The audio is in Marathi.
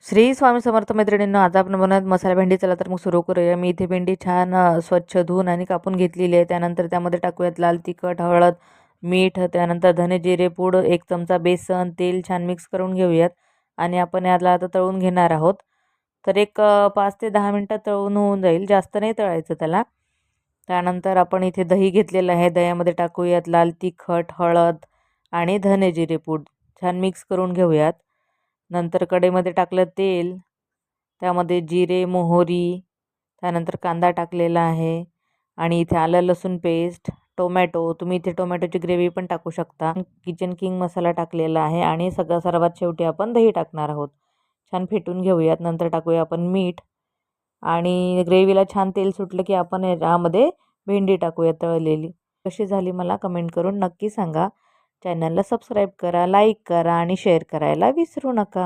श्री स्वामी समर्थ मैत्रिणींनो, आता आपण बनवत मसाला भेंडी. चला तर मग सुरू करूया. मी इथे भेंडी छान स्वच्छ धुवून आणि कापून घेतलेली आहे. त्यानंतर त्यामध्ये टाकूयात लाल तिखट, हळद, मीठ, त्यानंतर धने जिरे पूड, 1 चमचा बेसन, तेल छान मिक्स करून घेऊयात आणि आपण याला आता तळून घेणार आहोत. तर एक 5 ते 10 मिनटं तळून होऊन जाईल, जास्त नाही तळायचं त्याला. त्यानंतर आपण इथे दही घेतलेलं आहे. दह्यामध्ये टाकूयात लाल तिखट, हळद आणि धने जिरे पूड छान मिक्स करून घेऊयात. नंतर कढईमध्ये टाकलं तेल, त्यामध्ये जिरे, मोहरी, त्यानंतर कांदा टाकलेला आहे आणि इथे आलं लसूण पेस्ट, टोमॅटो, तुम्ही इथे टोमॅटोची ग्रेव्ही पण टाकू शकता. किचन किंग मसाला टाकलेला आहे आणि सर्वात शेवटी आपण दही टाकणार आहोत. छान फेटून घेऊयात. नंतर टाकूया आपण मीठ आणि ग्रेव्हीला छान तेल सुटलं की आपण यामध्ये भेंडी टाकूया तळलेली. कशी झाली मला कमेंट करून नक्की सांगा. चॅनलला सबस्क्राईब करा, लाईक करा आणि शेअर करायला विसरू नका.